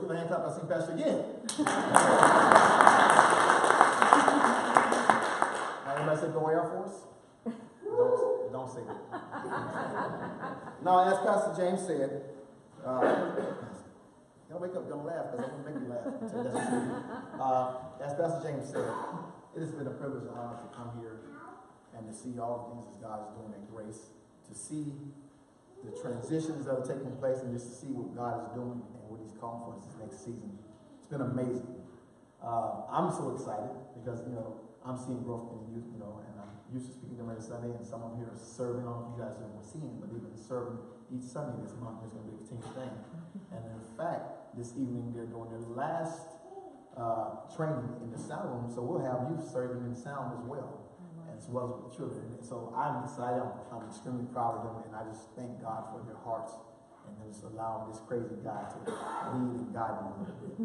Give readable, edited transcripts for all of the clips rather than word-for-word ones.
put my hands up, I see Pastor again. Anybody say go Air Force? Don't say that. Now, as Pastor James said, don't wake up, don't laugh, because I'm going to make you laugh. As Pastor James said, it has been a privilege and honor to come here and to see all the things that God is doing at Grace, to see the transitions that are taking place, and just to see what God is doing and what He's calling for us this next season. It's been amazing. I'm so excited because, I'm seeing growth in the youth, and I'm used to speaking to them every Sunday, and some of them here are serving. I don't know if you guys are seeing, but they've been serving each Sunday this month. It's going to be a continued thing. And in fact, this evening they're doing their last training in the sound room, so we'll have youth serving in sound as well, as well as with the children. And so I'm excited. I'm extremely proud of them, and I just thank God for their hearts and just allowing this crazy guy to lead and guide them a little bit.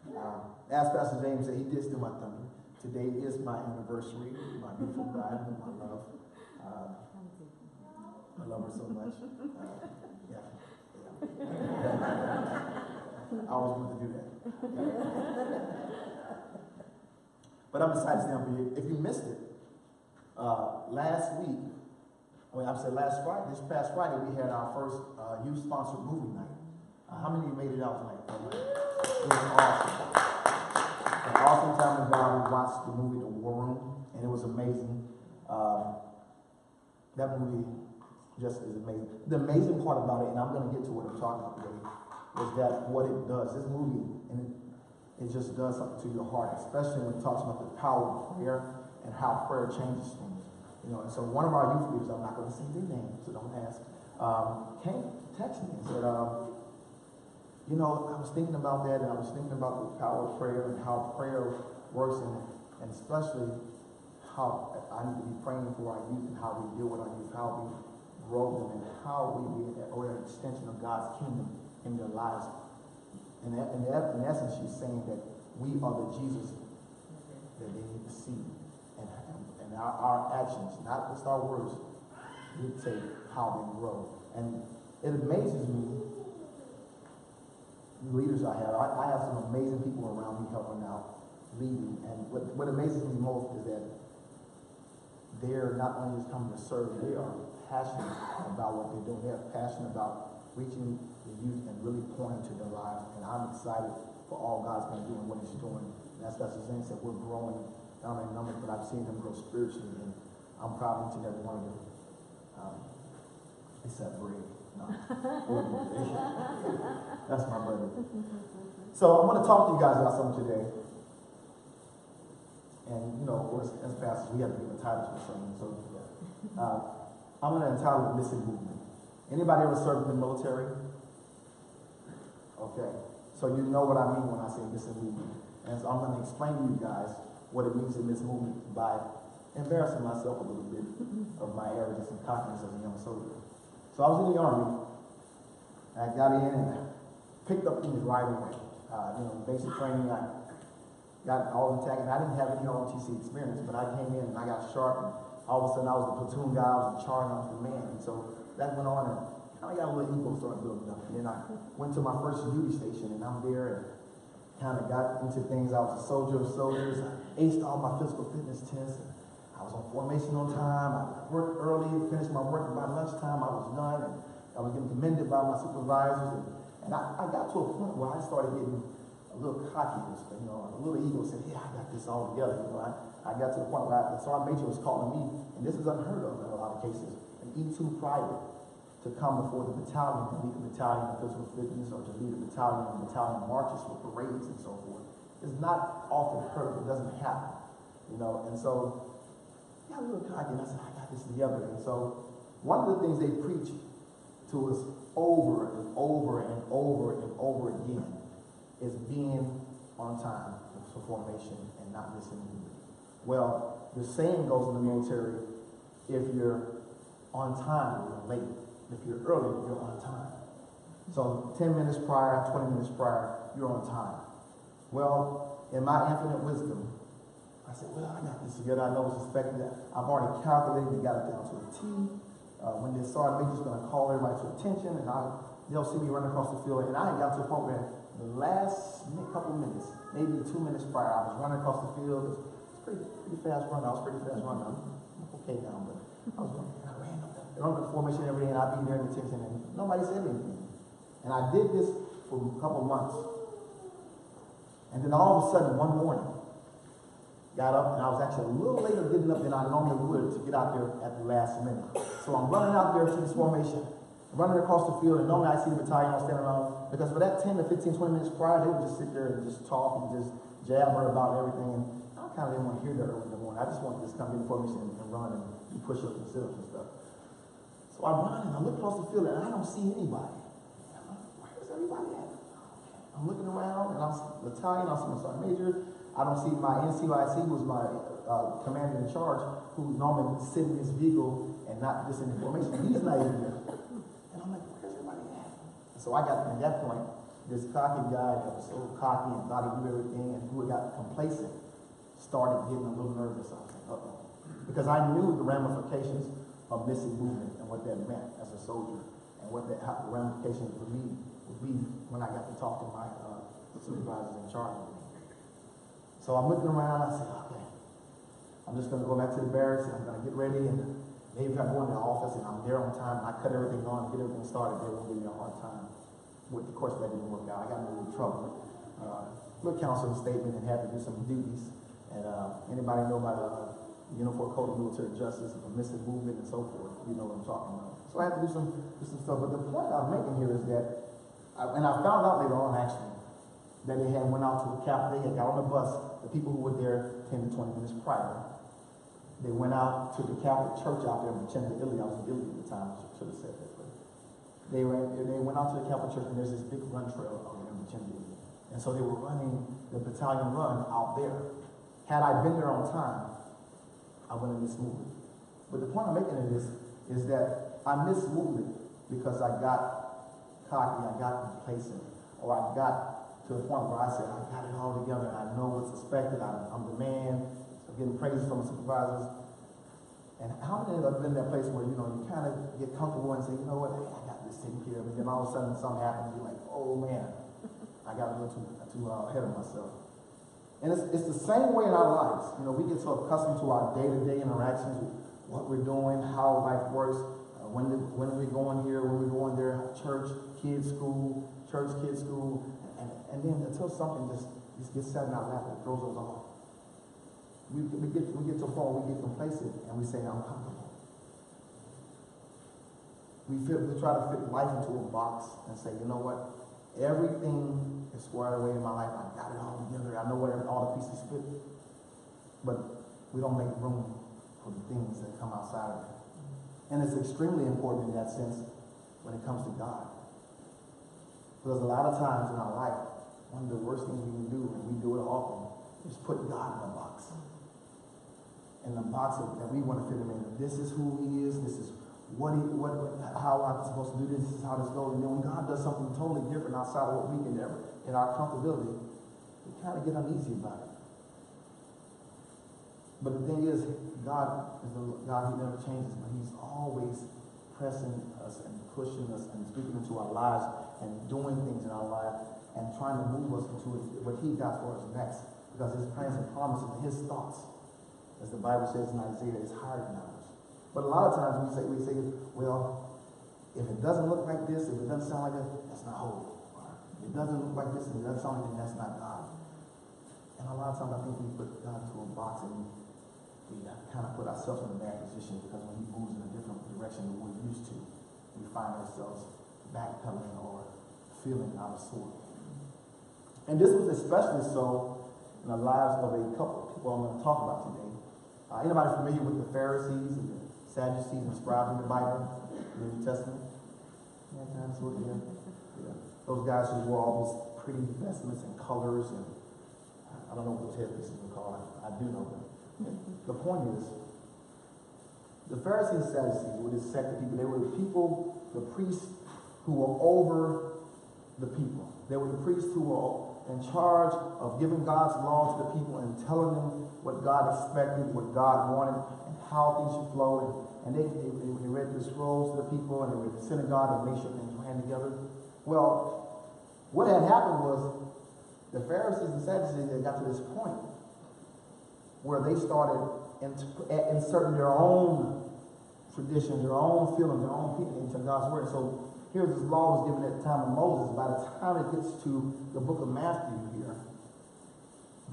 So, as Pastor James said, he did steal my thunder. Today is my anniversary, my beautiful bride, and my love. I love her so much. Yeah. I always wanted to do that. But I'm excited to stand for you. If you missed it, last past Friday, we had our first youth-sponsored movie night. How many of you made it out tonight? It was awesome. An awesome time in God. We watched the movie The War Room, and it was amazing. That movie just is amazing. The amazing part about it, and I'm going to get to what I'm talking about today, is that what it does, this movie, and it just does something to your heart, especially when it talks about the power of prayer and how prayer changes things. And so one of our youth leaders, I'm not going to say their name, so don't ask, came text me and said, I was thinking about that, and I was thinking about the power of prayer and how prayer works, and especially how I need to be praying for our youth and how we deal with our youth, how we grow them, and how we be an extension of God's kingdom in their lives. In essence, she's saying that we are the Jesus that they need to see, and our actions, not just our words, dictate how they grow. And it amazes me, the leaders I have some amazing people around me helping out, leading, and what amazes me most is that they're not only just coming to serve, they are passionate about what they're doing. They're passionate about reaching the youth and really pouring into their lives. And I'm excited for all God's going to do and what He's doing. And that's Pastor Zane said, we're growing down in numbers, but I've seen them grow spiritually, and I'm proud of each and every one of them. Except Brady. No. That's my brother. So I want to talk to you guys about something today. And, of course, as pastors, we have to give a title to the sermon. So, I'm going to entitle it Missing Movement. Anybody ever served in the military? Okay. So you know what I mean when I say missing movement. And so I'm going to explain to you guys what it means to miss movement by embarrassing myself a little bit of my arrogance and cockiness as a young soldier. So I was in the Army. I got in and picked up things right away. Basic training, I got all intact, and I didn't have any ROTC experience, but I came in and I got sharp, and all of a sudden I was the platoon guy, I was in charge, I was the man. And so that went on, and I got a little ego started building up. And then I went to my first duty station, and I'm there and kind of got into things. I was a soldier of soldiers. I aced all my physical fitness tests. I was on formation on time. I worked early, finished my work by lunchtime. I was done, and I was getting commended by my supervisors. And I got to a point where I started getting a little cocky, a little ego said, yeah, I got this all together. I got to the point where the sergeant major was calling me, and this is unheard of in a lot of cases, an E2 private to come before the battalion and lead the battalion in physical fitness, or to lead the battalion marches for parades and so forth. It's not often heard. It doesn't happen, And so I got a little cocky, and I said, I got this together. And so one of the things they preach to us over and over and over and over again is being on time for formation and not missing a movement. Well, the saying goes in the military, if you're on time, you're late. If you're early, you're on time. So 10 minutes prior, 20 minutes prior, you're on time. Well, in my infinite wisdom, I said, well, I got this together. I know it's expected. I've already calculated and got it down to a T. When the sergeant major's going to call everybody to attention, and they'll see me running across the field, and I ain't got to a point where the last couple minutes, maybe 2 minutes prior, I was running across the field. It's pretty fast run. I was pretty fast running. I'm okay now, but I was running. I ran up the run formation every day, and I'd be there in attention, and nobody said anything. And I did this for a couple months. And then all of a sudden, one morning, got up, and I was actually a little later getting up than I normally would to get out there at the last minute. So I'm running out there to this formation, running across the field, and normally I see the battalion all standing around, because for that 10 to 15, 20 minutes prior, they would just sit there and just talk and just jabber about everything. And I kind of didn't want to hear that early in the morning. I just wanted to just come in the formation and run and do push-ups and sit-ups and stuff. So I run, and I look across the field, and I don't see anybody. I'm like, where's everybody at? I'm looking around, and I see the battalion, I see my sergeant major. I don't see my NCOIC, who's my commander in charge, who normally sits in his vehicle and not just in the formation. He's not even there. And I'm like, where's everybody at? And so I got, at that point, this cocky guy that was so cocky and thought he knew everything and who got complacent started getting a little nervous. I was like, uh-oh. Because I knew the ramifications of missing movement and what that meant as a soldier and what the ramifications for me would be when I got to talk to my supervisors in charge of me. So I'm looking around, I said, okay, I'm just going to go back to the barracks, and I'm going to get ready, and maybe if I go into the office and I'm there on time, and I cut everything on and get everything started, they won't give me a hard time. Of course, that didn't work out. I got in trouble. Look, counseling statement and had to do some duties. And anybody know about the Uniform Code of Military Justice, missing movement and so forth, you know what I'm talking about. So I had to do some stuff. But the point I'm making here is that, and I found out later on, actually, that they had went out to the Catholic, they had got on the bus, the people who were there 10 to 20 minutes prior, they went out to the Catholic church out there in Vicenza, Italy. I was in Italy at the time, I should have said that. But they went out to the Catholic church, and there's this big run trail out there in Vicenza, Italy. And so they were running the battalion run out there. Had I been there on time, I wouldn't have missed movement. But the point I'm making of this is that I missed movement because I got cocky, I got complacent, or I got to the point where I said, I got it all together, and I know what's expected, I'm the man, I'm getting praises from the supervisors. And how many of us been in that place where, you know, you kind of get comfortable and say, you know what, hey, I got this taken care of, and then all of a sudden something happens, and you're like, oh man, I got a little too ahead of myself. And it's the same way in our lives. You know, we get so accustomed to our day-to-day interactions, what we're doing, how life works, when are we going here, when we're going there, church, kids' school, church, kids' school, and then until something just gets set in our lap, it throws us off. We get to a point where we get complacent and we say, I'm comfortable. We try to fit life into a box and say, you know what? Everything is squared away in my life. I got it all together. I know where all the pieces fit. But we don't make room for the things that come outside of it. And it's extremely important in that sense when it comes to God. Because a lot of times in our life, one of the worst things we can do, and we do it often, is put God in a box. In the box that we want to fit him in. This is who he is. This is how I'm supposed to do this. This is how this goes. And then when God does something totally different outside of what we can ever, in our comfortability, we kind of get uneasy about it. But the thing is, God is the God who never changes, but he's always pressing us and pushing us and speaking into our lives and doing things in our life and trying to move us into what he got for us next. Because his plans and promises and his thoughts, as the Bible says in Isaiah, is higher than ours. But a lot of times we say, well, if it doesn't look like this, if it doesn't sound like that, that's not holy. If it doesn't look like this, and it doesn't sound like that, that's not God. And a lot of times I think we put God into a box and we kind of put ourselves in a bad position because when he moves in a different direction than we're used to, we find ourselves backpedaling or feeling out of sort. And this was especially so in the lives of a couple of people I'm going to talk about today. Anybody familiar with the Pharisees and the Sadducees and scribes in the Bible, in the New Testament? Yeah, kind of sort of, yeah. Those guys who wore all these pretty vestments and colors, and I don't know what those headpieces were called. I do know them. The point is, the Pharisees and Sadducees were this sect of people. They were the people, the priests who were over the people. They were the priests who were in charge of giving God's law to the people and telling them what God expected, what God wanted, and how things should flow. And they read the scrolls to the people, and they were in the synagogue and made sure things ran together. Well, What had happened was the Pharisees and Sadducees had got to this point where they started inserting their own traditions, their own feelings, their own opinion into God's word. So here's this law was given at the time of Moses. By the time it gets to the book of Matthew here,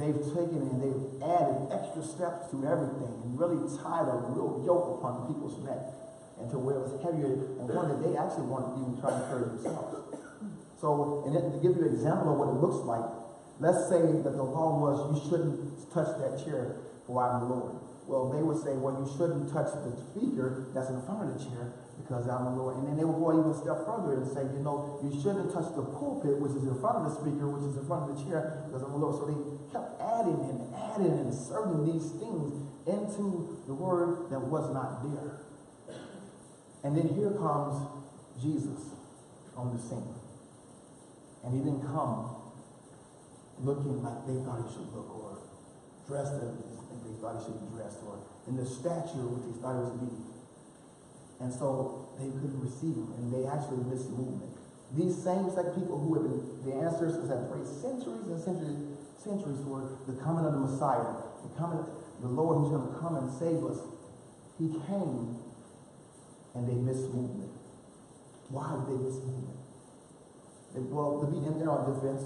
they've taken and they've added extra steps to everything and really tied a real yoke upon people's neck, and to where it was heavier and one that they actually wanted to even try to carry themselves. So, and to give you an example of what it looks like, let's say that the law was you shouldn't touch that chair, for I'm the Lord. Well, they would say, well, you shouldn't touch the speaker that's in front of the chair because I'm the Lord. And then they would go even a step further and say, you know, you shouldn't touch the pulpit, which is in front of the speaker, which is in front of the chair, because I'm the Lord. So they kept adding and inserting these things into the word that was not there. And then here comes Jesus on the scene. And he didn't come looking like they thought he should look, or dressed as they thought he should be dressed, or in the stature which they thought he was be. And so they couldn't receive him, and they actually missed movement. These same second people who have been the ancestors have prayed centuries and centuries for the coming of the Messiah, the Lord who's going to come and save us. He came, and they missed movement. Why did they miss movement? Well, to be in their own defense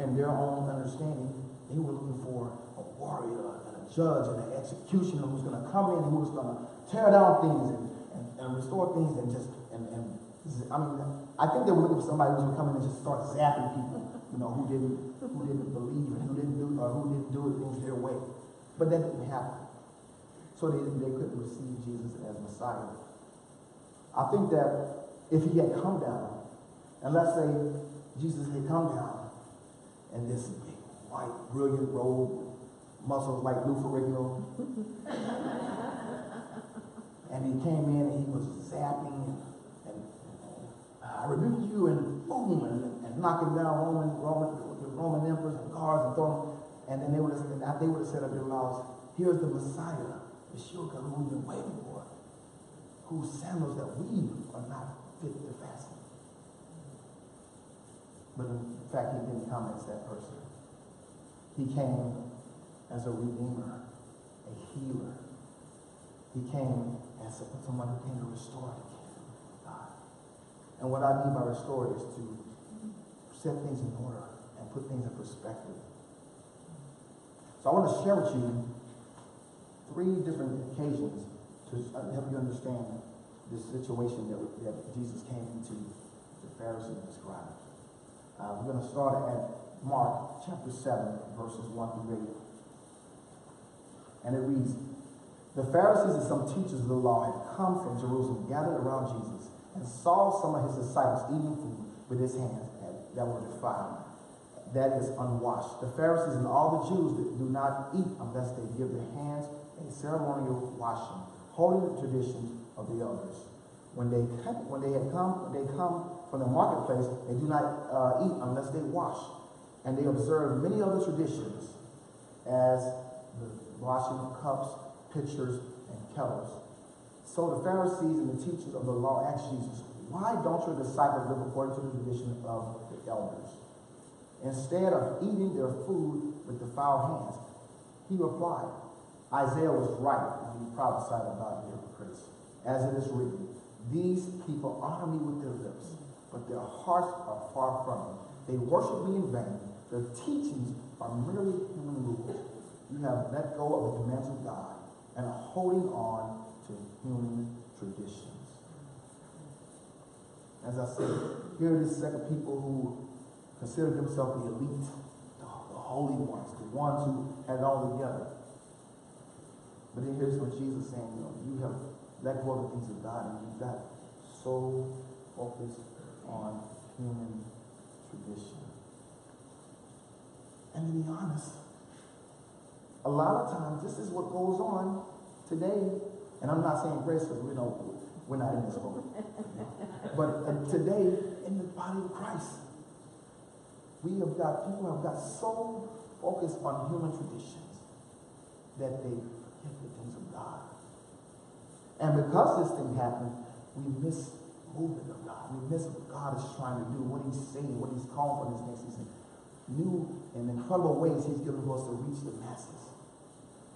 and their own understanding, they were looking for a warrior and a judge and an executioner who's going to come in and who was going to tear down things and restore things and I think they were looking for somebody who was going to come in and just start zapping people, you know, who didn't believe and who didn't do things their way. But that didn't happen. So they couldn't receive Jesus as Messiah. I think that if he had come down, and let's say Jesus had come down in this big, white, brilliant robe, muscles like Lou Ferrigno, and he came in and he was zapping and I rebuke you, and boom, and knocking down Roman emperors and guards and throwing, and then they would have said up their mouths, here's the Messiah, Yeshua, who we've been waiting for, whose sandals that we are not fit to fasten. But in fact, he didn't come as that person. He came as a redeemer, a healer. He came as someone who came to restore the kingdom of God. And what I mean by restore is to set things in order and put things in perspective. So I want to share with you 3 different occasions to help you understand this situation that Jesus came into the Pharisees and scribes. We're going to start at Mark chapter 7, verses 1 through 8. And it reads, the Pharisees and some teachers of the law had come from Jerusalem, gathered around Jesus, and saw some of his disciples eating food with his hands that were defiled, that is, unwashed. The Pharisees and all the Jews that do not eat unless they give their hands a ceremonial washing, holding the traditions of the elders. When they come from the marketplace, they do not eat unless they wash. And they observe many other traditions, as the washing of cups, pitchers, and kettles. So the Pharisees and the teachers of the law asked Jesus, why don't your disciples live according to the tradition of the elders, instead of eating their food with defiled hands? He replied, Isaiah was right when he prophesied about the hypocrites. As it is written, these people honor me with their lips, but their hearts are far from me. They worship me in vain. Their teachings are merely human rules. You have let go of the commands of God and are holding on to human traditions. As I said, here are these second people who consider themselves the elite, the holy ones, the ones who had it all together. But then here's what Jesus is saying, you have let go of the things of God, and you got so focused on human tradition. And to be honest, a lot of times this is what goes on today. And I'm not saying grace because we're not in this book. But today in the body of Christ, people have got so focused on human traditions that they forget the things of God. And because this thing happened, we miss movement of God. We miss what God is trying to do, what he's saying, what he's calling for in this next season. New and incredible ways he's given us to reach the masses.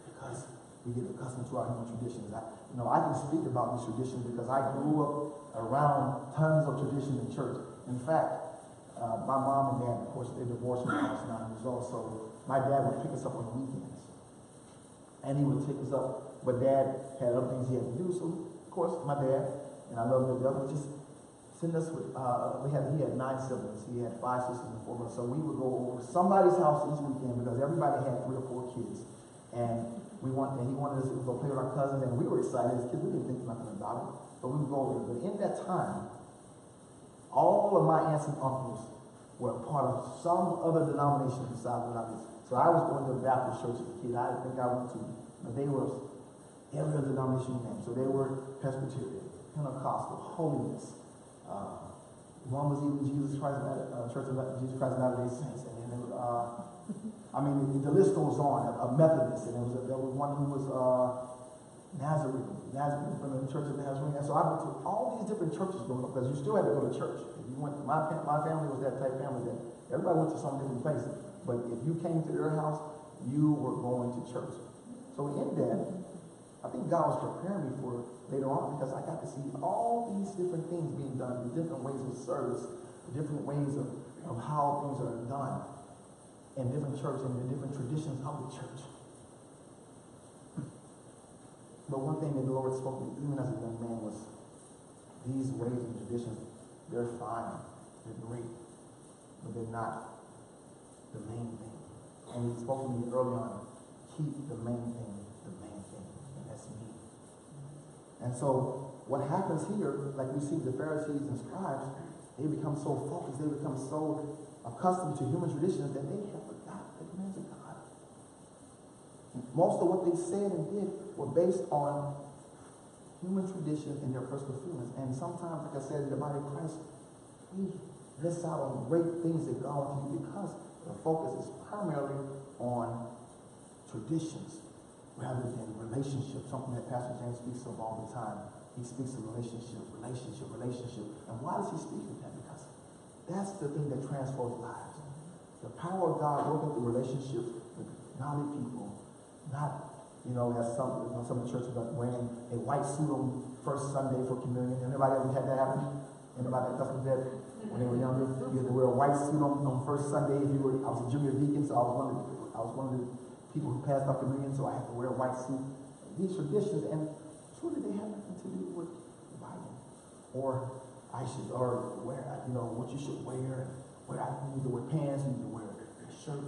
Because we get accustomed to our human traditions. I can speak about these traditions because I grew up around tons of traditions in church. In fact, my mom and dad, of course, they divorced when I was 9 years old, so my dad would pick us up on the weekends. And he would take us up, but Dad had other things he had to do, so of course my dad, and I love him to death, would just send us with, he had 9 siblings, he had 5 sisters and 4 brothers, so we would go over to somebody's house each weekend because everybody had 3 or 4 kids. And he wanted us to go play with our cousins, and we were excited as kids, we didn't think nothing about it, but we would go over. But in that time, all of my aunts and uncles were a part of some other denomination besides what I was. So I was going to the Baptist church as a kid. I think I went to, but they were every other denomination name. So they were Presbyterian, Pentecostal, Holiness. One was even Jesus Christ, Church of Jesus Christ of Latter-day Saints. And then the list goes on. A Methodist, and there was one who was Nazarene from the Church of Nazarene. And so I went to all these different churches growing up because you still had to go to church. If you went, my family was that type of family that everybody went to some different places. But if you came to their house, you were going to church. So in that, I think God was preparing me for later on because I got to see all these different things being done, the different ways of service, the different ways of how things are done in different churches and the different traditions of the church. But one thing that the Lord spoke to me even as a young man was these ways and traditions, they're fine, they're great, but they're not the main thing. And he spoke to me early on, keep the main thing, and that's me. And so what happens here, like we see the Pharisees and scribes, they become so focused, they become so accustomed to human traditions that they have forgot the commands of God. Most of what they said and did were based on human traditions and their personal feelings. And sometimes, like I said, in the body of Christ, we miss out on great things that God wants to do because the focus is primarily on traditions rather than relationship, something that Pastor James speaks of all the time. He speaks of relationship. And why does he speak of that? Because that's the thing that transforms lives. The power of God working through relationships with godly people, not, as some of the churches are wearing a white suit on first Sunday for communion. Anybody ever had that happen? Anybody that doesn't that when they were younger? You had to wear a white suit on first Sunday. I was a junior deacon, so I was one of the people who passed out communion, so I had to wear a white suit. These traditions, and truly they have nothing to do with the Bible. Or wear, what you should wear. You need to wear pants, you need to wear a shirt,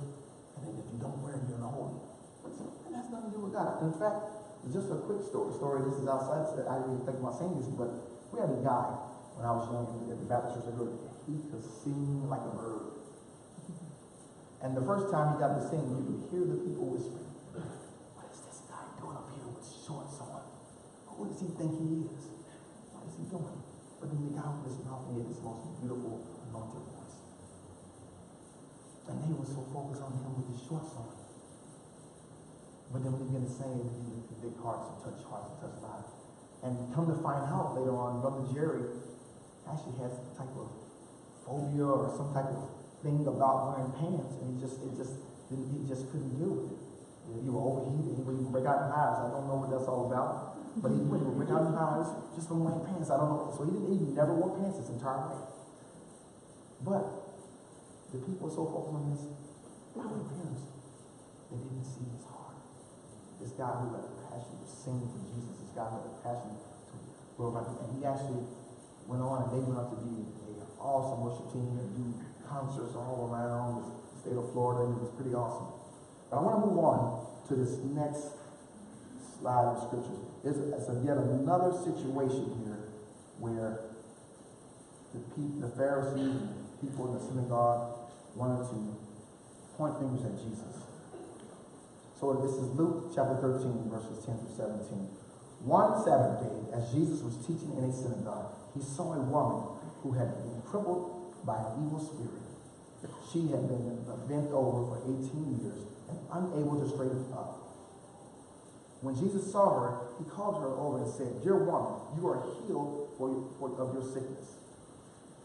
and then if you don't wear it, you're not holy. And that's nothing to do with God. In fact, just a quick story. This is outside. I didn't even think about saying this, but we had a guy when I was young at the Baptist church. He could sing like a bird. And the first time he got to sing, you could hear the people whispering, "What is this guy doing up here with shorts on? Who does he think he is? What is he doing?" But then the guy opened his mouth and he had this most beautiful, anointed voice. And they were so focused on him with his shorts on. But then when he began to sing, he began to convict hearts and touch lives. And come to find out later on, Brother Jerry actually has some type of phobia or some type of thing about wearing pants, and he just couldn't deal with it. He would overheat, and he would even break out in hives. I don't know what that's all about, but he would break out in hives just from wearing pants. I don't know. So he never wore pants his entire life. But the people were so focused on his outward appearance, they didn't see his heart. This guy who had a passion to sing for Jesus, this guy who had a passion to glorify him, and he actually went on, and they went on to be an awesome worship team and do concerts all around the state of Florida, and it was pretty awesome. But I want to move on to this next slide of scriptures. It's yet another situation here where the Pharisees and people in the synagogue wanted to point fingers at Jesus. So this is Luke chapter 13, verses 10 through 17. One Sabbath day, as Jesus was teaching in a synagogue, he saw a woman who had been crippled by an evil spirit. She had been bent over for 18 years and unable to straighten up. When Jesus saw her, he called her over and said, "Dear woman, you are healed of your sickness."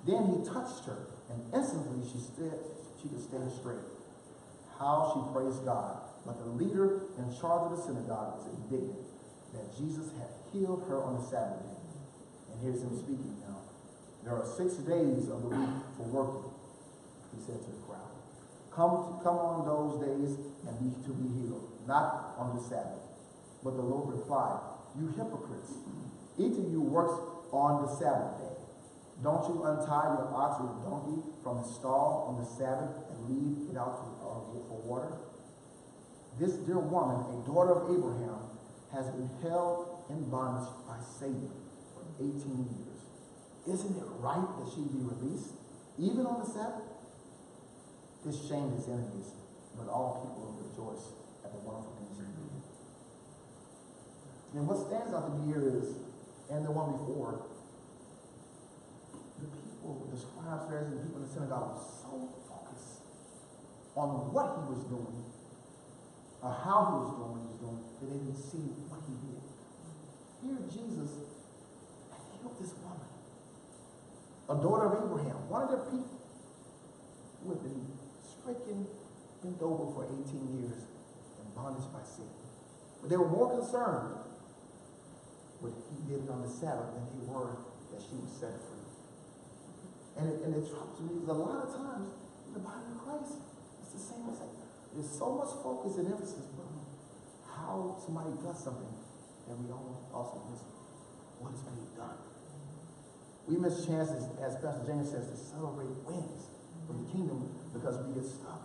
Then he touched her, and instantly she could stand straight. How she praised God. But the leader in charge of the synagogue was indignant that Jesus had healed her on the Sabbath day. And here's him speaking now. "There are 6 days of the week for working," he said to the crowd. Come on those days and be healed, not on the Sabbath." But the Lord replied, "You hypocrites, each of you works on the Sabbath day. Don't you untie your ox or donkey from the stall on the Sabbath and lead it out for water? This dear woman, a daughter of Abraham, has been held in bondage by Satan for 18 years. Isn't it right that she be released, even on the Sabbath?" This shamed his enemies, but all people rejoice at the wonderful things he did. And what stands out to me here is, and the one before, the people, the scribes, Pharisees, and people in the synagogue were so focused on what he was doing, or how he was doing what he was doing, that they didn't see what he did. Here Jesus had healed this woman, a daughter of Abraham, one of their people, who had been stricken, bent over for 18 years in bondage by Satan. But they were more concerned with he did it on the Sabbath than they were that she was set free. And it troubles me because a lot of times in the body of Christ, it's the same thing. There's so much focus and emphasis on how somebody does something that we also miss what is being done. We miss chances, as Pastor James says, to celebrate wins from the kingdom because we get stuck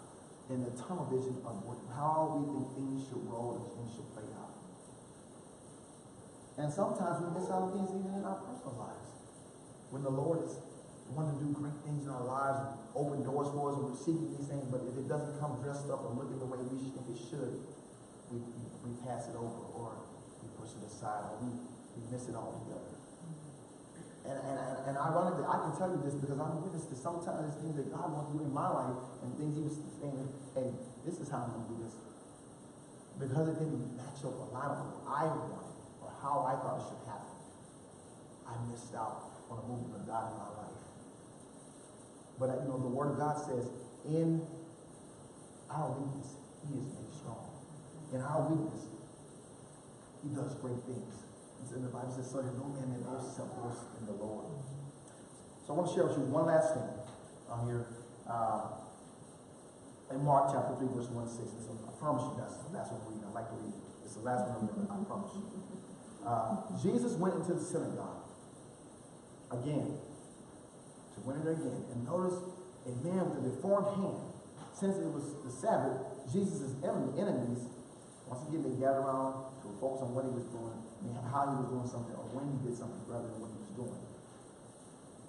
in the tunnel vision of how we think things should roll and things should play out. And sometimes we miss out on things even in our personal lives. When the Lord is wanting to do great things in our lives and open doors for us and we're seeking these things, but if it doesn't come dressed up or looking the way we think it should, we pass it over or we push it aside or we miss it altogether. And ironically, I can tell you this because I'm a witness to sometimes things that God wants to do in my life and things he was saying, "Hey, this is how I'm going to do this." Because it didn't match up a lot of what I wanted or how I thought it should happen, I missed out on a movement of God in my life. But the Word of God says, in our weakness, he is made strong. In our weakness, he does great things. And the Bible says, "So that no man may boast in the Lord." So I want to share with you one last thing on here. In Mark chapter 3, verse 1 to 6. So I promise you that's the last one we're reading. I like to read it. It's the last one I'm reading, I promise you. Jesus went into the synagogue again. So went in there again. And notice a man with a deformed hand. Since it was the Sabbath, Jesus' enemies, once again, they gathered around to focus on what he was doing, and how he was doing something, or when he did something rather than what he was doing.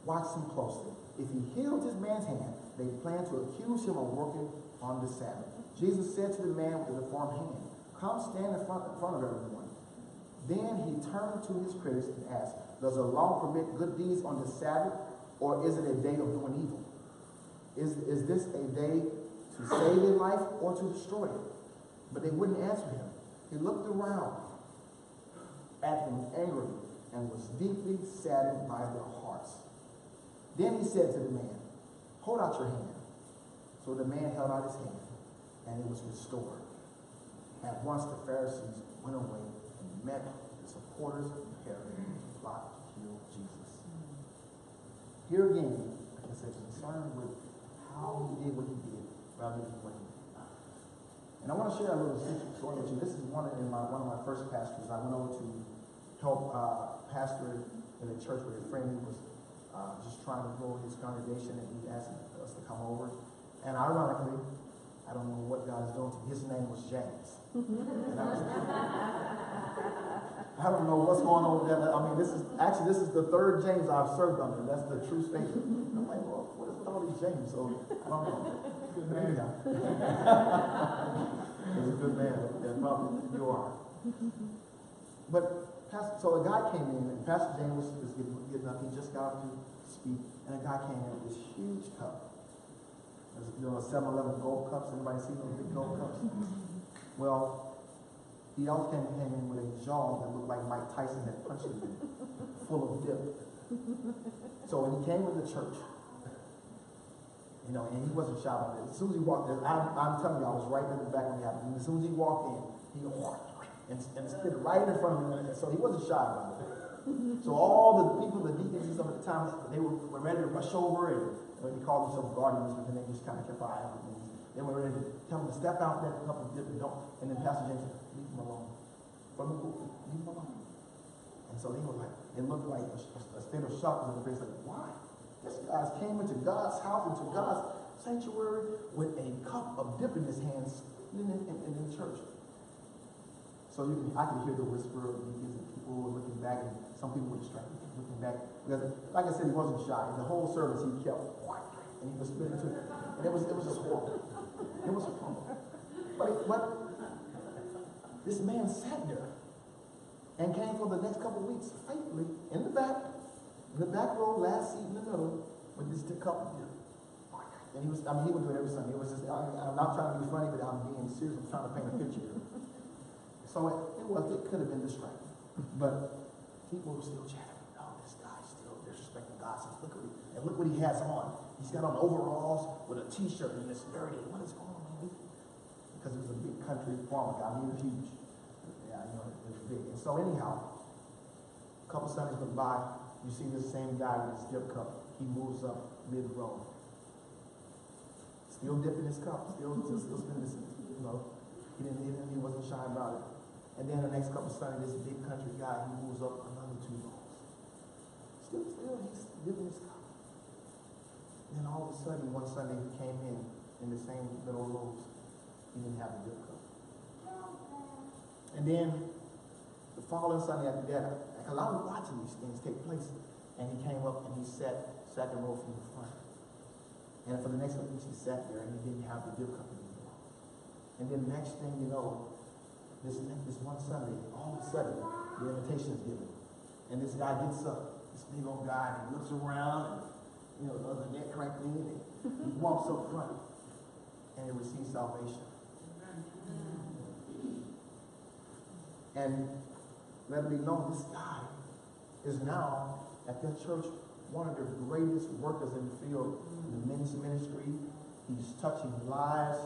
Watch him closely. If he healed this man's hand, they planned to accuse him of working on the Sabbath. Jesus said to the man with the deformed hand, "Come stand in front of everyone." Then he turned to his critics and asked, "Does the law permit good deeds on the Sabbath, or is it a day of doing evil? Is this a day to save a life or to destroy it?" But they wouldn't answer him. He looked around at them angrily and was deeply saddened by their hearts. Then he said to the man, "Hold out your hand." So the man held out his hand, and it was restored. At once the Pharisees went away and met the supporters of Herod and plotted to kill Jesus. Here again, like I said, concerned with how he did what he did rather than what he did not. And I want to share a little story with you. This is one of my first pastors. I went over to help pastor in a church where a friend was just trying to grow his congregation, and he asked us to come over. And ironically, I don't know what God is doing to him. His name was James. And I don't know what's going on with that. I mean, this is the third James I've served under. That's the true statement. I'm like, well, what is with all these James? So I don't know. Good man. He's a good man. Yeah, probably you are. But so a guy came in, and Pastor James was getting up. He just got to speak, and a guy came in with this huge cup. There's 7-Eleven gold cups. Anybody seen those big gold cups? Well, He also came in with a jaw that looked like Mike Tyson had punched him in, full of dip. So when he came into church, and he wasn't shy about it. As soon as he walked in, I'm telling you, I was right in the back of the house. And as soon as he walked in, he and stood right in front of me. So he wasn't shy about it. So all the people, the deacons and stuff at the time, they were ready to rush over, and they called themselves guardians, but then they just kind of kept eye on things. They were ready to tell him to step out there, a couple of dip, and don't. And then Pastor James said, leave him alone. From the pulpit, leave him alone. And so they were like, it looked like a state of shock on their face, like, why? This guy came into God's house, into God's sanctuary, with a cup of dip in his hands in church. So I can hear the whisper of deacons and people were looking back, and some people were distracted, looking back. Because, like I said, he wasn't shy. The whole service he kept quiet, and he was spitting to it. And it was just horrible. It was horrible. But this man sat there and came for the next couple of weeks faithfully in the back row, last seat in the middle, with this cup of beer. And he would do it every Sunday. It was just, I'm not trying to be funny, but I'm being serious. I'm trying to paint a picture here. So it could have been distracting. But people were still chatting. Oh, this guy's still disrespecting God. So look what he has on. He's got on overalls with a t-shirt and it's dirty. What is going on, man? Because it was a big country farmer guy. He was huge. Yeah, it was big. And so anyhow, a couple Sundays went by. You see this same guy with his dip cup. He moves up mid-row. Still dipping his cup. Still spinning his, he wasn't shy about it. And then the next couple of Sundays, this big country guy, he moves up another 2 rows. Still, he's dipping his cup. And then all of a sudden, one Sunday, he came in the same middle rows. He didn't have a dip cup. And then the following Sunday after that, because I was watching these things take place, and he came up and he sat second row from the front. And for the next couple weeks, he sat there and he didn't have the dip cup anymore. And then the next thing you know, this one Sunday, all of a sudden, the invitation is given. And this guy gets up, this big old guy, and he looks around, and, the other neck cracked in, and he walks up front, and he receives salvation. And let it be known, this guy is now, at that church, one of the greatest workers in the field, in the men's ministry. He's touching lives.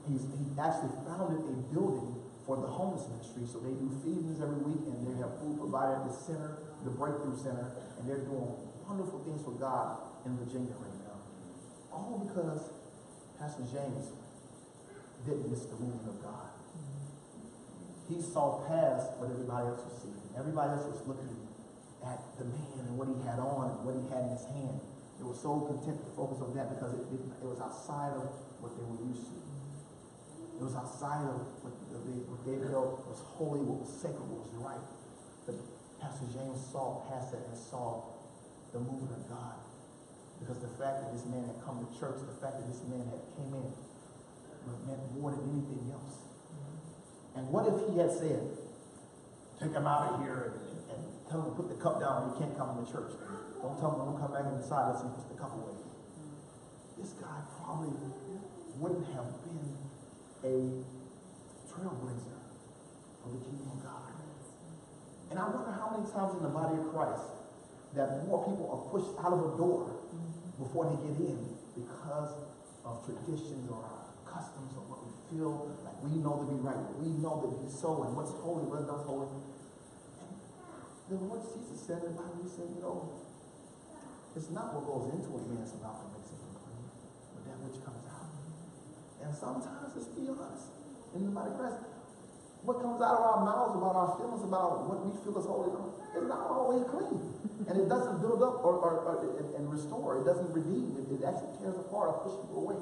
He actually founded a building for the homeless ministry, so they do feedings every week, and they have food provided at the center, the Breakthrough Center, and they're doing wonderful things for God in Virginia right now. All because Pastor James didn't miss the movement of God. He saw past what everybody else was seeing. Everybody else was looking at the man and what he had on and what he had in his hand. They were so content to focus on that because it was outside of what they were used to. It was outside of what they felt was holy, what was sacred, what was right. But Pastor James saw past that and saw the movement of God. Because the fact that this man had come to church, the fact that this man had came in, meant more than anything else. And what if he had said, take him out of here and tell him to put the cup down, you can't come into church. Don't tell him to come back inside unless he puts the cup away. This guy probably wouldn't have been a trailblazer for the kingdom of God. And I wonder how many times in the body of Christ that more people are pushed out of a door before they get in because of traditions or customs or what we feel like we know to be right, what we know to be so, and what's holy, what's not holy. And the Lord Jesus said in the Bible, he said, it's not what goes into a man's mouth that makes him unclean, but that which comes out. And sometimes, let's be honest, in the body of Christ, what comes out of our mouths about our feelings, about what we feel is holy, is not always clean. And it doesn't build up and restore. It doesn't redeem. It actually tears apart or pushes people away.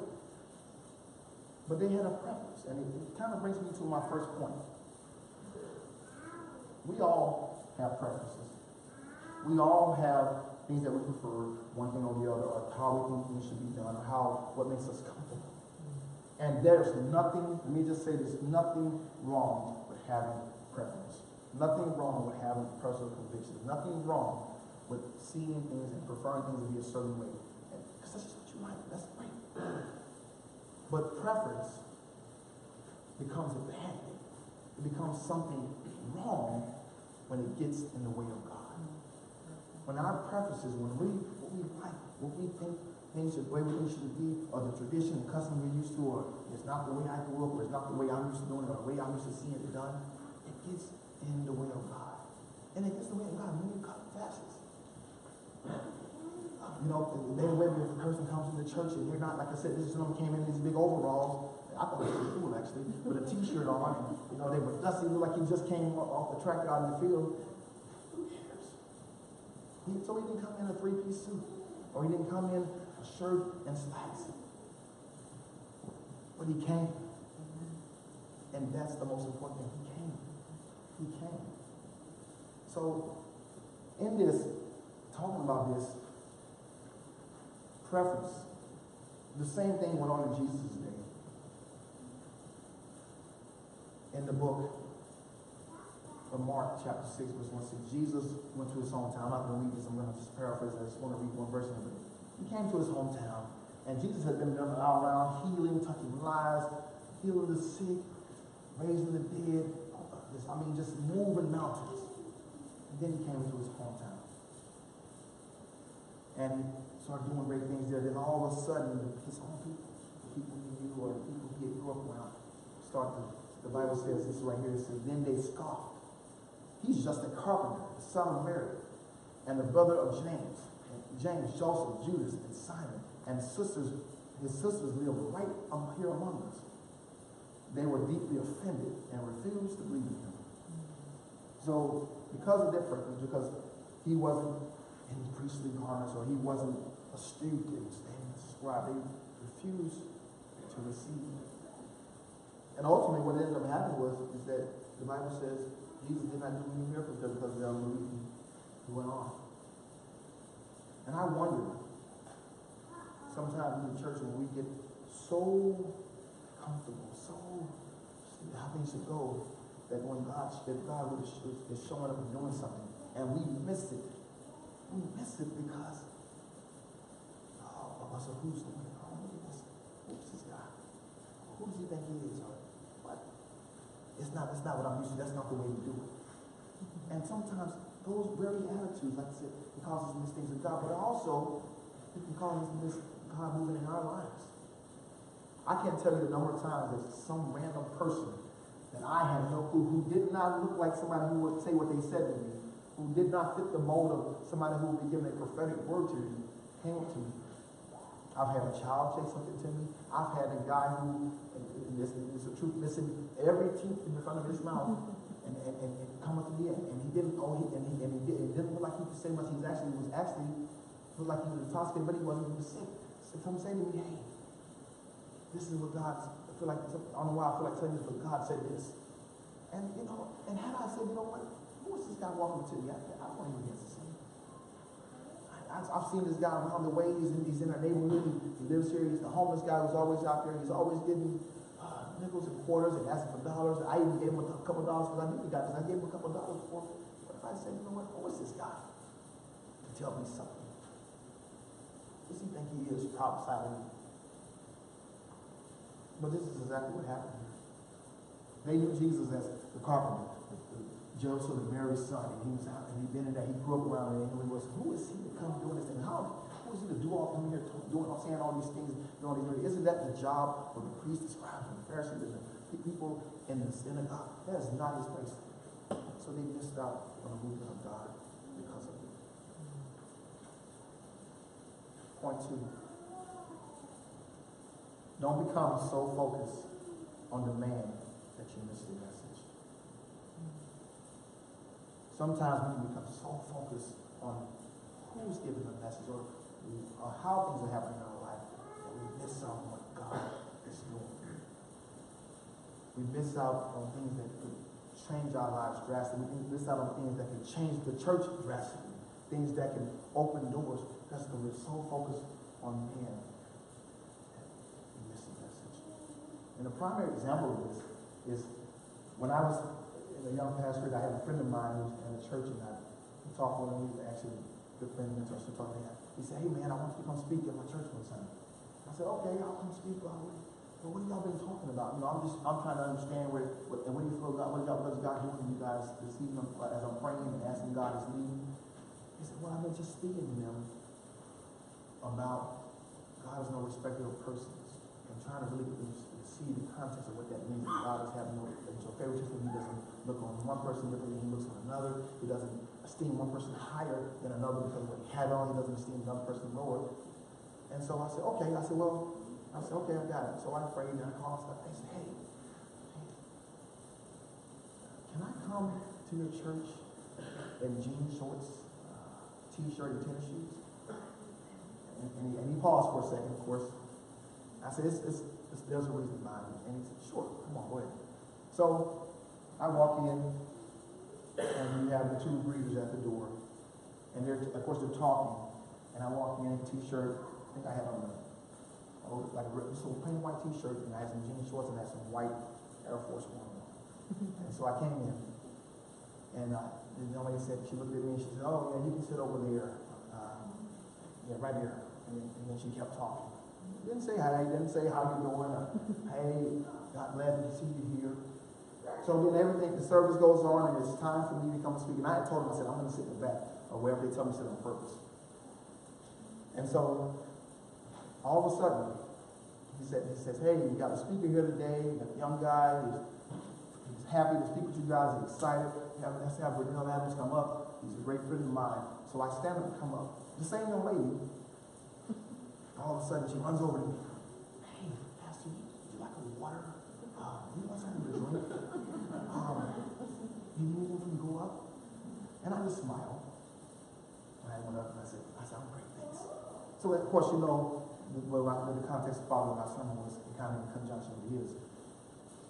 But they had a preference. And it kind of brings me to my first point. We all have preferences. We all have things that we prefer, one thing or the other, or how we think things should be done, or what makes us comfortable. And there's nothing, let me just say there's nothing wrong with having preference. Nothing wrong with having personal convictions. Nothing wrong with seeing things and preferring things to be a certain way. Because that's just what you like. That's great. But preference becomes a bad thing It becomes something wrong when it gets in the way of God. When our preferences, what we like, what we think things the way we should be, or the tradition and custom we're used to, or it's not the way I grew up, or it's not the way I'm used to doing it, or the way I'm used to seeing it done, it gets in the way of God. And it gets in the way of God when you cut fascists. You know, then when if a person comes to the church and they're not, like I said, this is someone came in these big overalls. I thought it was cool actually, with a t-shirt on, and you know, they were dusty, looked like he just came off the track out in the field. Who cares? So he didn't come in a three-piece suit, or he didn't come in a shirt and slacks. But he came. And that's the most important thing. He came. He came. So, in this, talking about this, preference, the same thing went on in Jesus' day. In the book of Mark, chapter 6, verse 1, says, Jesus went to his hometown. I'm not going to read this, I'm going to just paraphrase it. I just want to read one verse of it. He came to his hometown, and Jesus had been all around, healing, touching lives, healing the sick, raising the dead, just moving mountains. And then he came into his hometown. And he started doing great things there. Then all of a sudden, his own people, the people he knew or the people he grew up around, the Bible says this right here, it says, then they scoffed. He's just a carpenter, the son of Mary, and the brother of James, Joseph, Judas, and Simon, and his sisters live right here among us. They were deeply offended and refused to believe in him. So, because of their preference, because he wasn't in priestly garments or he wasn't astute in standing as a scribe, they refused to receive him. And ultimately, what ended up happening is that the Bible says Jesus did not do any miracles there because of their unbelief. He went on. And I wonder, sometimes in the church when we get so comfortable, so how things should go, that when God is showing up and doing something, and we miss it. We miss it because, so who's doing it? Oh, look at this. Who's this guy? Who does he think he is? Or what? It's not what I'm used to. That's not the way we do it. And sometimes those very attitudes, like I said, it causes us to miss things of God, but also it can cause us to miss God moving in our lives. I can't tell you the number of times that some random person that I had no clue, who did not look like somebody who would say what they said to me, who did not fit the mold of somebody who would be given a prophetic word to me, came up to me. I've had a child say something to me. I've had a guy who, and this is the truth, missing every teeth in the front of his mouth, and come up to me, and he didn't. It didn't look like he could say much. He was actually looked like he was intoxicated, but he wasn't. He was sick. So come say to me, hey, this is what God. I feel like I don't know why I feel like telling you, but God said this. And and had I said, you know what? Who is this guy walking to me? I don't want anything else to say. I've seen this guy around the way. He's in our neighborhood. He lives here. He's the homeless guy who's always out there. He's always giving nickels and quarters and asking for dollars. I even gave him a couple of dollars because I knew the guy. Because I gave him a couple of dollars for him. What if I said, you know what? Who is this guy to tell me something? Does he think he is prophesying? But this is exactly what happened here. They knew Jesus as the carpenter, Joseph and Mary's son, and he was out, and he'd been in there, he grew up around it, and he was, who is he to come doing this thing? Who is he to do all, come here doing, saying all these things, doing all these things? Isn't that the job of the priests, the scribes, and the Pharisees, and the people in the synagogue? That is not his place. So they missed out on the movement of God because of it. Point 2. Don't become so focused on the man that you miss the message. Sometimes we can become so focused on who's giving the message or how things are happening in our life that we miss out on what God is doing. We miss out on things that could change our lives drastically. We miss out on things that can change the church drastically. Things that can open doors because we're so focused on men that we miss the message. And the primary example of this is when I was a young pastor, I had a friend of mine who was in the church, and I talked with him. He was actually a good friend of mine, so I talked to him. He said, hey man, I want you to come speak at my church one Sunday. I said, okay, I'll come speak. Well, what have y'all been talking about? I'm trying to understand where do you feel God what's God doing to you guys this evening as I'm praying and asking God His leading? He said, well, I've been just speaking to them about God is no respecter of persons. I'm trying to really see the context of what that means. God is having no favoritism. He doesn't look on one person differently than He looks on another. He doesn't esteem one person higher than another because of what he had on. He doesn't esteem another person lower. And so I said, okay. I said, okay, I got it. So I prayed and I called and I said, hey, can I come to your church in jean shorts, t-shirt, and tennis shoes? And he paused for a second, of course. I said, there's a reason behind it. And he said, sure, come on, go ahead. So I walk in, and we have the two greeters at the door. And of course, they're talking. And I walk in, t-shirt, I think I had on this little plain white t-shirt, and I had some jean shorts, and I had some white Air Force One on. And so I came in, and the young lady said, she looked at me, and she said, oh, yeah, you can sit over there. Yeah, right here. And then she kept talking. Didn't say hi, didn't say how you doing, hey, glad to see you here. So then the service goes on, and it's time for me to come and speak. And I had told him, I said, I'm going to sit in the back, or wherever they tell me to sit on purpose. And so, all of a sudden, he says, hey, you got a speaker here today, you got a young guy, he's happy to speak with you guys, he's excited. Let's have Renell Adams come up. He's a great friend of mine. So I stand up and come up. The same young lady, all of a sudden she runs over to me. Hey, Pastor, would you like a water? You want something to drink? You need anything when you go up? And I just smiled. And I went up and I said, I'm great, thanks. So of course, you know, the context of following my sermon was kind of in conjunction with his.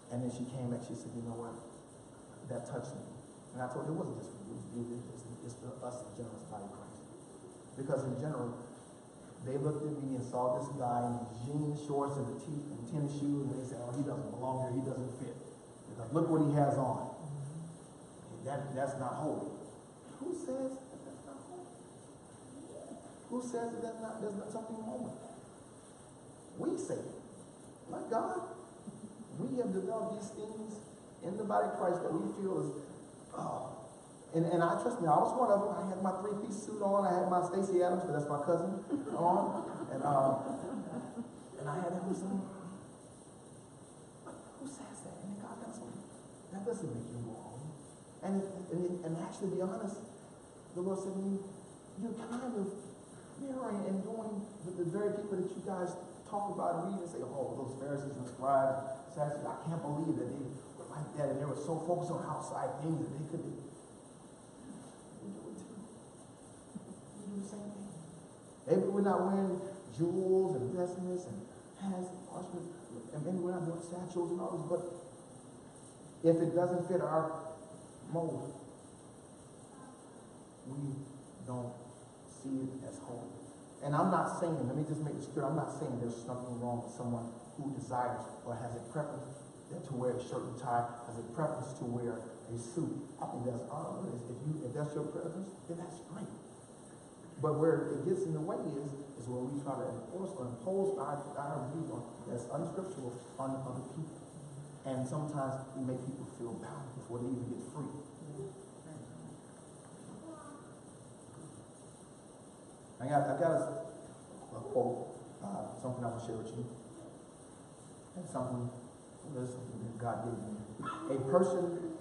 And then she came back, she said, you know what? That touched me. And I told her it wasn't just for you, it's for us in general, as body of Christ. Because in general, they looked at me and saw this guy in jean shorts and tennis shoes, and they said, oh, he doesn't belong here, he doesn't fit. Because look what he has on. That's not holy. Who says that that's not holy? Who says that there's not something wrong with it? We say it. Like God, we have developed these things in the body of Christ that we feel is, and I trust me, I was one of them. I had my three-piece suit on. I had my Stacey Adams, because that's my cousin, on. And I had everything. Who says that? And God does something. That doesn't make you wrong. And actually, to be honest, the Lord said to me, you're kind of mirroring and doing with the very people that you guys talk about and read and say, oh, those Pharisees and scribes, Sadducees, I can't believe that they were like that and they were so focused on outside things that they couldn't. We do it too. We do the same thing. Maybe we're not wearing jewels and investments and hats and parchments, and maybe we're not doing satchels and all this, but if it doesn't fit our mold, we don't see it as holy. And I'm not saying, let me just make this clear, I'm not saying there's something wrong with someone who desires or has a preference to wear a shirt and tie, has a preference to wear a suit. I think that's honorable. If that's your preference, then that's great. But where it gets in the way is where we try to enforce or impose our view that's unscriptural on other people. And sometimes we make people feel bound before they even get free. I've got a quote, something I want to share with you. And something that God gave me. A person,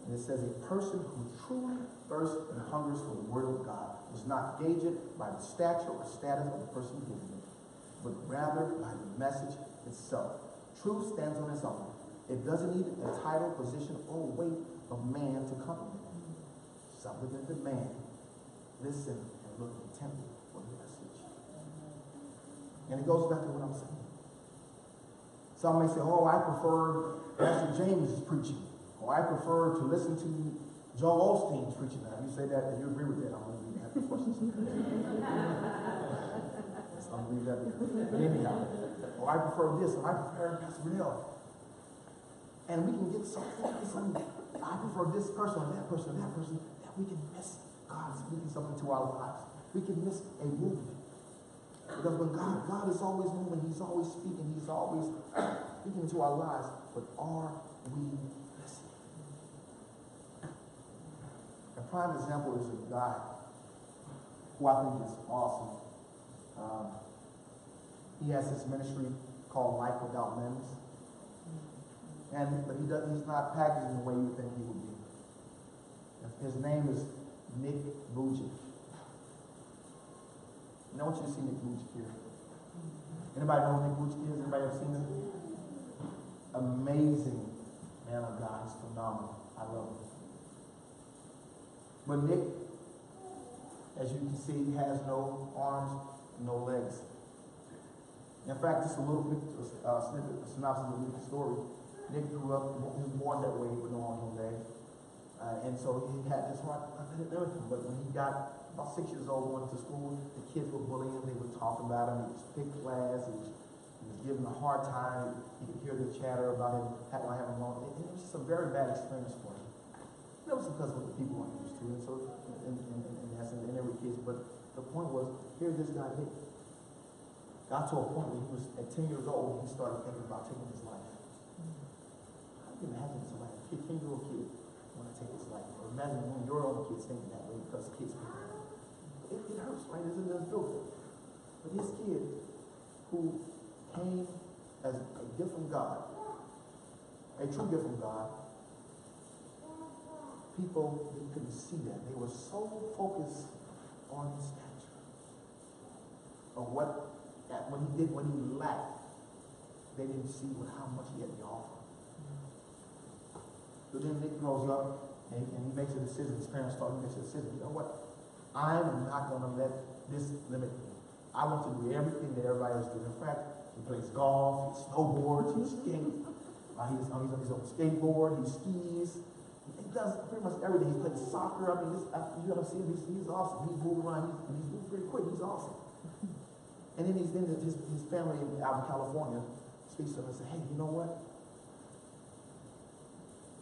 and it says, a person who truly thirsts and hungers for the word of God does not gauge it by the stature or status of the person giving it, but rather by the message itself. Truth stands on its own. It doesn't need a title, position, or weight of man to compliment it. Supplicant the man. Listen and look intently for the message. And it goes back to what I'm saying. Some may say, oh, I prefer Pastor James' preaching, or I prefer to listen to Joel Osteen's preaching. Now, if you say that, if you agree with that, I'm going to have the questions. So I'm going to leave that there. But anyhow, or I prefer this, or I prefer Pastor Renell. And we can get so focused on I prefer this person or that person that we can miss God speaking something to our lives. We can miss a movement. Because when God is always moving, He's always speaking, He's always speaking to our lives. But are we listening? prime example is a guy who I think is awesome. He has this ministry called Life Without Limbs. But he's not packaged in the way you think he would be. His name is Nick Vujicic. I want you to see Nick Vujicic here. Anybody know who Nick Vujicic is? Anybody ever seen him? Amazing man of God. He's phenomenal. I love him. But Nick, as you can see, has no arms, no legs. In fact, just a little bit snippet, a synopsis of Nick's story. Nick grew up, he was born that way with no arms, no legs. And so he had this heart and everything. But when he got about 6 years old, going to school, the kids were bullying him, they would talk about him, he was picked class, he was given a hard time, he could hear the chatter about him having long. It was just a very bad experience for him. That was because of what the people weren't used to, and so and they were kids. But the point was, here this guy Nick got to a point where he was at 10 years old, he started thinking about taking his life. How do you imagine this life? A 10-year-old kid want to take his life? Or imagine when your own kids thinking that way because kids think that way. It hurts, right? It doesn't feel good. But this kid who came as a gift from God, a true gift from God, people, they couldn't see that. They were so focused on his stature, on what he did, what he lacked. They didn't see how much he had to offer. So then Nick grows up and he makes a decision. His parents thought he makes a decision. You know what? I'm not going to let this limit me. I want to do everything that everybody else does. In fact, he plays golf, he snowboards, he skates. He's on a skateboard, he skis. He does pretty much everything. He plays soccer. I mean, you got to see him. He's awesome. He's moving around. He's moving pretty quick. He's awesome. And then his family out in California speaks to him and says, hey, you know what?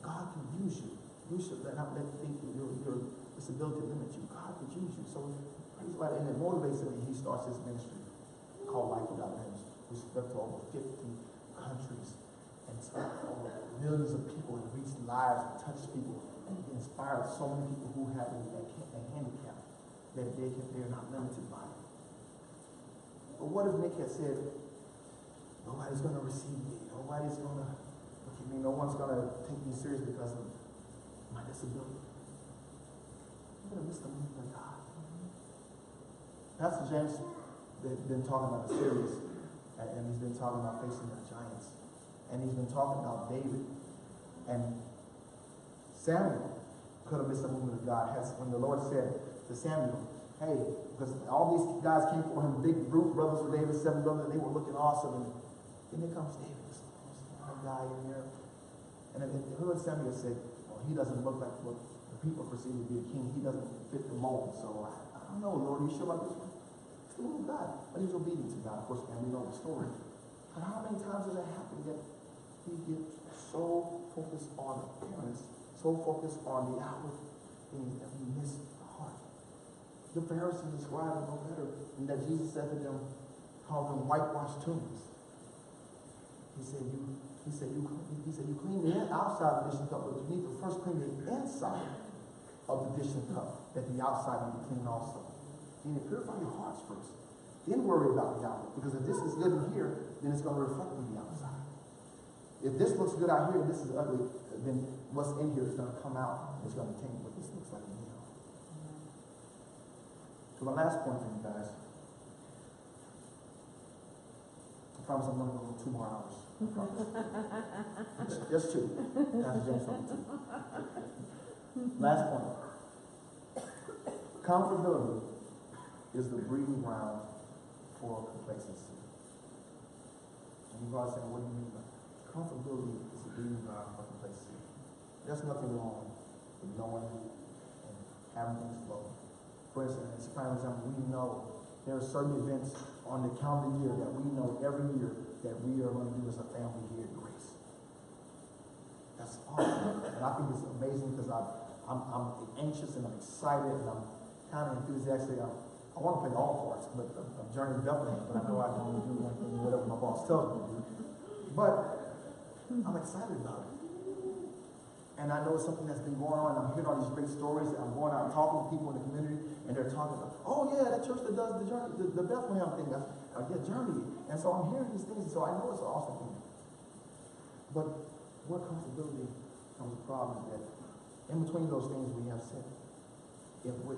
God can use you. You should not let your disability limit you. God could use you. So praise God. And it motivates him, and he starts his ministry called Life Without Limbs, which is up to over 50 countries. And it's over millions of people, and reach lives and touch people, and it inspires so many people who have a handicap that they're not limited by it. But what if Nick had said, nobody's going to receive me, nobody's going to look at me, no one's going to take me serious because of my disability? I'm going to miss the movement of God. Pastor James has been talking about the series, and he's been talking about facing the giants. And he's been talking about David. And Samuel could have missed the movement of God. When the Lord said to Samuel, hey, because all these guys came for him, big brute brothers with David, 7 brothers, and they were looking awesome. And then here comes David, this little guy in there. And then Samuel said, well, he doesn't look like what the people perceive to be a king. He doesn't fit the mold. So I don't know, Lord, are you sure about this one? It's the will of God. But he's obedient to God, of course, and we know the story. But how many times does that happen that we get so focused on appearance, so focused on the outward things that we miss the heart? The Pharisees and scribes know better, and that Jesus said to them, called them whitewashed tombs. He said, you clean the outside of the dish and cup, but you need to first clean the inside of the dish and cup, that the outside may be clean also. You need to purify your hearts first. Then worry about the outward, because if this is good in here, then it's going to reflect on the outside. If this looks good out here and this is ugly, then what's in here is going to come out. It's going to change what this looks like in here. So my last point for you guys. I promise I'm going to go 2 more hours. Just 2. Pastor James told me 2. Last point. Comfortability is the breeding ground for complacency. And you're probably saying, what do you mean by that? Comfortability is the breeding ground for complacency. There's nothing wrong with knowing and having things flow. For instance, as a prime example, we know there are certain events on the calendar year that we know every year that we are going to do as a family here at Grace. That's awesome. And I think it's amazing because I'm anxious and I'm excited and I'm kind of enthusiastic. I want to play all parts, but I'm Journey to Bethlehem, but I know I can only do whatever my boss tells me to do. But I'm excited about it. And I know it's something that's been going on, and I'm hearing all these great stories, and I'm going out and talking to people in the community, and they're talking about, oh yeah, that church that does the journey, the Bethlehem thing, the journey. And so I'm hearing these things, and so I know it's an awesome thing. But where comfortability comes a problem is that in between those things we have sin. If we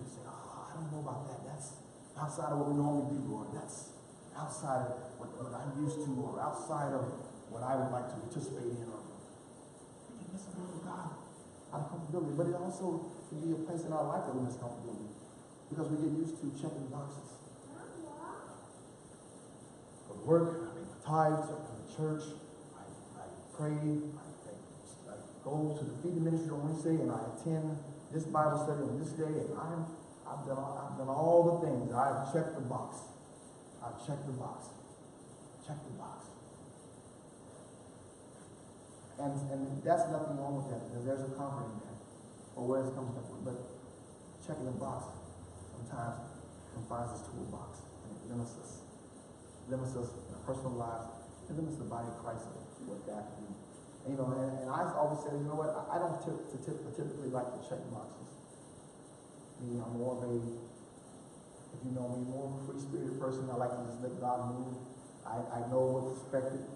say, oh, I don't know about that, that's outside of what we normally do, or that's outside of what I'm used to, or outside of what I would like to participate in, or it's a will of God, out of comfortability. But it also can be a place in our life that we miss comfortability, because we get used to checking boxes. Go to work, I make my tithes, I come to church, I pray, I go to the feeding ministry on Wednesday, and I attend this Bible study on this day, and I've done all the things. I've checked the box. I've checked the box. Check the box. And that's nothing wrong with that, because there's a comfort in that, or where it comes from. But checking the box sometimes confines us to a box, and it limits us. Limits us in our personal lives, it limits the body of Christ and what that can do. And, and I always say, you know what, I don't typically like to check boxes. I'm more of a, if you know me, more of a free-spirited person. I like to just let God move. I know what's expected,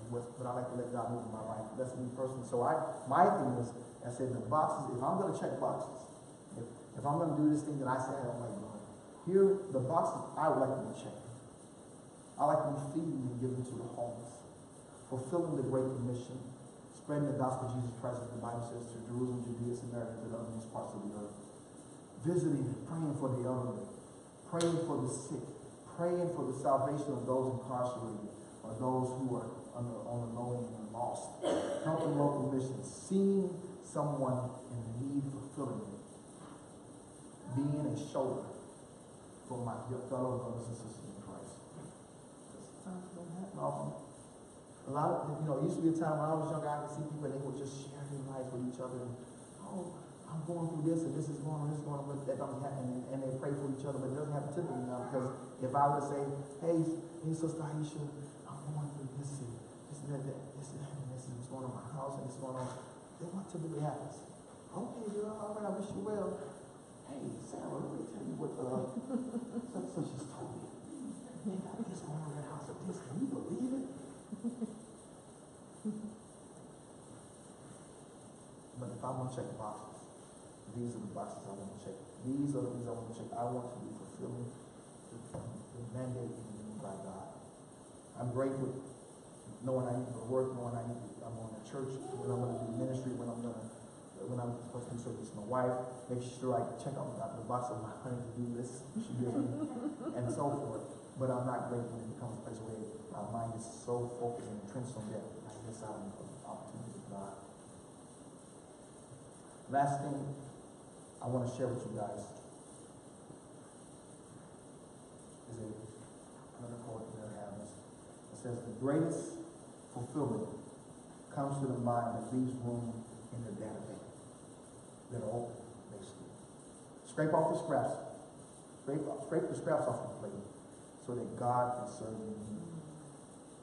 but I like to let God move in my life. That's me personally. So my thing is, I said, the boxes, if I'm going to check boxes, if I'm going to do this thing that I say I don't like doing, here, the boxes I would like to be checked. I like to be feeding and giving to the homeless, fulfilling the Great Commission, spreading the gospel of Jesus Christ, as the Bible says, to Jerusalem, Judea, Samaria, to the uttermost parts of the earth. Visiting and praying for the elderly, praying for the sick, praying for the salvation of those incarcerated, or those who are on the low end and lost, helping local missions, seeing someone in need, fulfilling it, being a shoulder for my fellow brothers and sisters in Christ. Sometimes it don't happen often. A lot of, it used to be a time when I was younger, I could see people and they would just share their lives with each other. And, oh, I'm going through this, and this is going on, but that doesn't happen. And they pray for each other, but it doesn't happen typically now, because if I were to say, hey, Sister Aisha, I'm going through this, and this and that, this is what's going on in my house, and this is going on, then what typically happens? Okay, girl, all right, I wish you well. Hey, Sarah, let me tell you what such just told me. They got this going on in their house of this. Can you believe it? But if I want to check the boxes, these are the boxes I want to check. These are the things I want to check. I want to be fulfilling the mandate given to me by God. I'm great with knowing I need to go to work, knowing I'm going to church, when I'm going to do ministry, when I'm supposed to do service with my wife, make sure I check out the box of my honey-to-do list she gives me, and so forth. But I'm not great when it becomes a place where my mind is so focused and entrenched on that, I miss out on the opportunity of God. Last thing I want to share with you guys is another quote that I have. It says, the greatest fulfillment comes to the mind that leaves room in the database that are open, basically. Scrape off the scraps. Scrape the scraps off the plate so that God can serve you.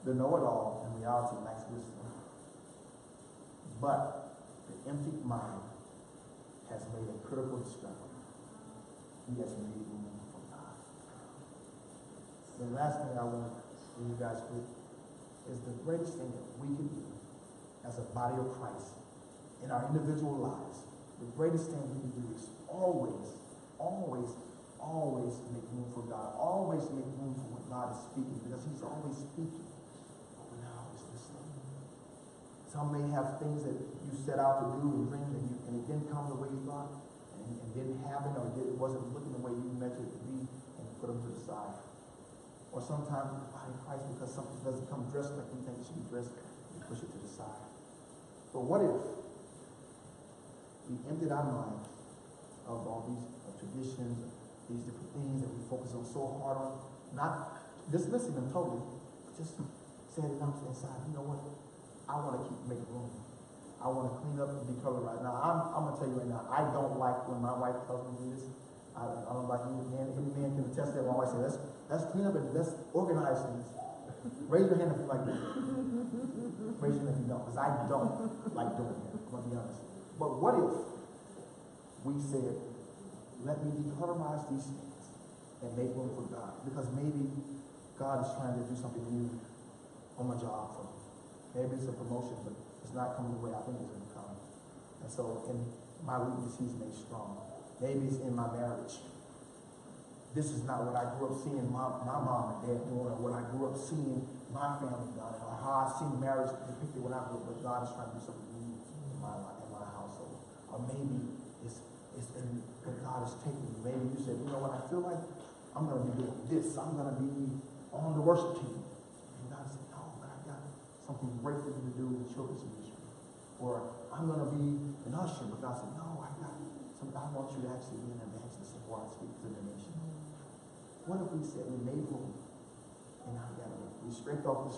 The know-it-all in reality lacks wisdom. But the empty mind has made a critical discovery. He has made room for God. The last thing I want to leave you guys with is the greatest thing that we can do as a body of Christ in our individual lives. The greatest thing we can do is always make room for God. Always make room for what God is speaking, because He's always speaking. But we're not always listening. Some may have things that you set out to do and dream, and it didn't come the way you thought, and didn't happen, or it wasn't looking the way you meant it to be, and you put them to the side. Or sometimes in the body of Christ, because something doesn't come dressed like we think it should be dressed, we push it to the side. But what if we emptied our minds of all these traditions, these different things that we focus on so hard on, not dismissing them totally, but just saying it inside, you know what? I want to keep making room. I want to clean up and be colorized. Now, I'm going to tell you right now, I don't like when my wife tells me to do this. I don't like any man can attest that. My wife says, let's clean up and let's organize things. Raise your hand if you like that. Raise your hand if you don't, because I don't like doing that. I'm going But what if we said, let me declutterize these things and make room for God? Because maybe God is trying to do something new on my job for me. Maybe it's a promotion, but it's not coming the way I think it's going to come. And so in my weakness, he's made strong. Maybe it's in my marriage. This is not what I grew up seeing my mom and dad doing, or what I grew up seeing my family done, or how I've seen marriage depicted when I grew up. But God is trying to do something new in my life, in my household. Or maybe it's in what God is taking me. Maybe you said, you know what, I feel like I'm going to be doing this. I'm going to be on the worship team. And God said, no, but I got something great for you to do in children's ministry. Or I'm going to be an usher. But God said, no, I want you to actually be an evangelist and go out and speak to the nation. What if we said we made room in our gathering? We scraped off the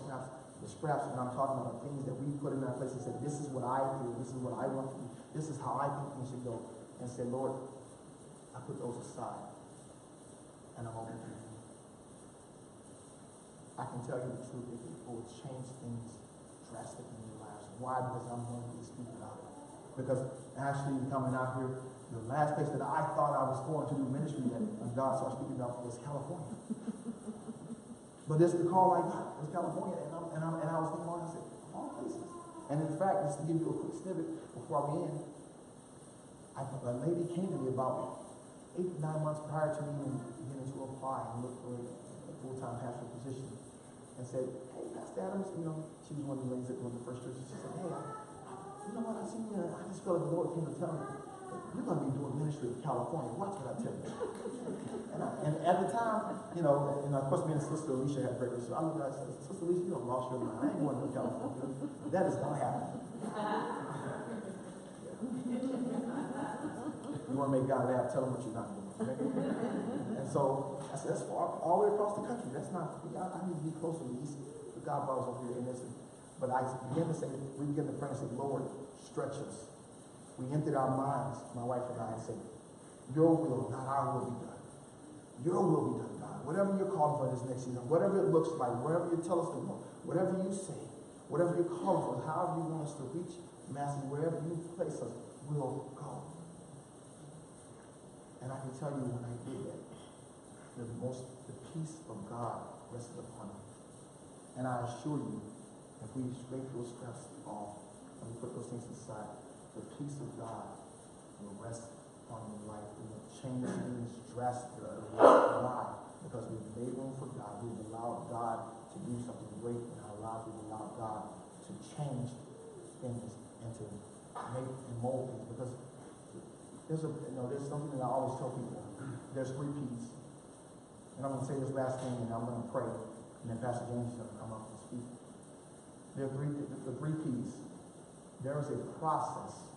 scraps, and I'm talking about the things that we put in our place and said, this is what I feel, this is what I want to do, this is how I think things should go. And said, Lord, I put those aside, and I'm open to you. I can tell you the truth, it will change things drastically in your lives. Why? Because I'm going to speak about it. Because actually coming out here, the last place that I thought I was going to do ministry that God started speaking about was California. But this is the call I got. It was California. And I was thinking, I said, all places. And in fact, just to give you a quick snippet before we end, a lady came to me about 8 to 9 months prior to me even beginning to apply and look for a full-time pastoral position, and said, hey, Pastor Adams, she was one of the ladies that went to the first church. She said, hey, you know what, I seen you, I just felt like the Lord came to tell me, you're going to be doing ministry in California. Watch what I tell you. And at the time, and of course, me and Sister Alicia had breakfast. So I looked at her and said, Sister Alicia, you don't lost your mind. I ain't going to California. That is going to happen. You want to make God laugh, tell him what you're not doing. Okay? And so I said, that's far, all the way across the country. That's not, I need to be closer to the East. The God brought us over here. But I began to say, we began to pray and say, Lord, stretch us. We emptied our minds, my wife and I, and said, your will, not our will, be done. Your will be done, God. Whatever you're calling for this next season, whatever it looks like, whatever you tell us to go, whatever you say, whatever you're calling for, however you want us to reach masses, wherever you place us, we'll go. And I can tell you when I did that, the peace of God rested upon me. And I assure you, if we scrape those scraps off and we put those things aside, the peace of God will rest upon your life. It will change things drastically. Why? Because we've made room for God. We've allowed God to do something great in our lives. We've allowed God to change things and to make and mold things. Because there's something that I always tell people. There's 3 P's. And I'm going to say this last thing, and I'm going to pray. And then Pastor James is going to come up and speak. There are the 3 P's. There is a process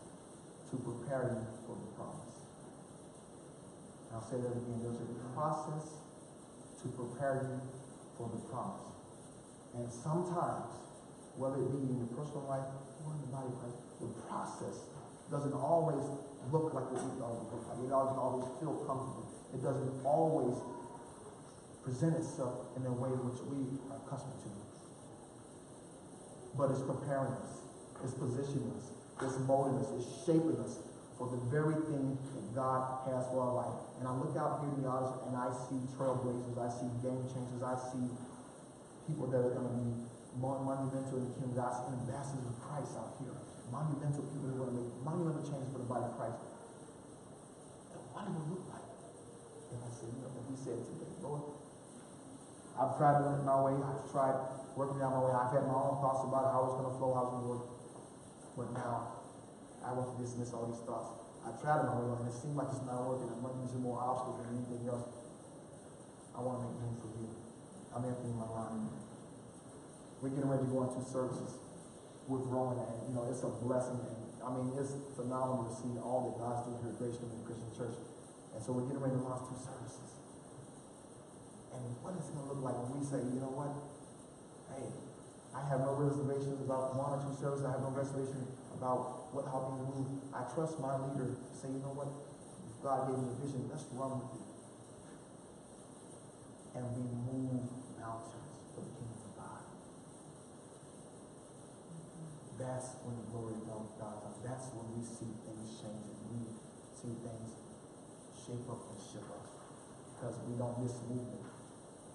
to prepare you for the promise. And I'll say that again. There's a process to prepare you for the promise. And sometimes, whether it be in your personal life or in the body of Christ, the process doesn't always look like what we thought it would look like. It doesn't always feel comfortable. It doesn't always present itself in a way in which we are accustomed to. But it's preparing us. It's positioning us. It's molding us. It's shaping us for the very thing that God has for our life. And I look out here in the audience and I see trailblazers. I see game changers. I see people that are going to be monumental in the kingdom. I see ambassadors of Christ out here. Monumental people that are going to make monumental changes for the body of Christ. And what does it look like? And I said, what we said today, Lord, I've tried doing it my way. I've tried working down my way. I've had my own thoughts about how it's going to flow, how it's going to work. But now, I want to dismiss all these thoughts. I've tried it my way, and it seems like it's not working. I'm running into more obstacles than anything else. I want to make room for you. I'm emptying my mind. We're getting ready to go into services. We're growing, and it's a blessing. And it's phenomenal to see all that God's doing here at Grace Community Christian Church. And so we're getting ready to launch 2 services. And what is it going to look like when we say, you know what? Hey, I have no reservations about 1 or 2 services. I have no reservation about how things move. I trust my leader to say, you know what? If God gave me a vision, let's run with it. And we move mountains for the kingdom of God. That's when the glory of God comes. That's when we see things see things shape up and shift us. Because we don't miss movement.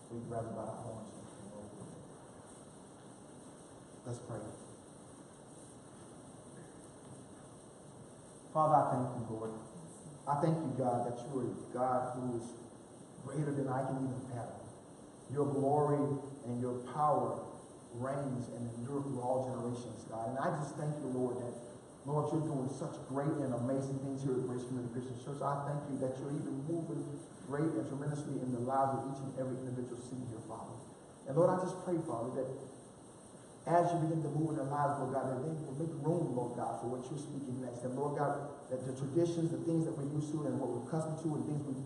We grab it by the horns and roll with it. Let's pray. Father, I thank you, Lord. I thank you, God, that you are a God who is greater than I can even fathom. Your glory and your power reigns and endures through all generations, God. And I just thank you, Lord, that, Lord, you're doing such great and amazing things here at Grace Community Christian Church. I thank you that you're even moving great and tremendously in the lives of each and every individual sitting here, Father. And Lord, I just pray, Father, that as you begin to move in their lives, Lord God, that they will make room, Lord God, for what you're speaking next. And Lord God, that the traditions, the things that we're used to and what we're accustomed to and things we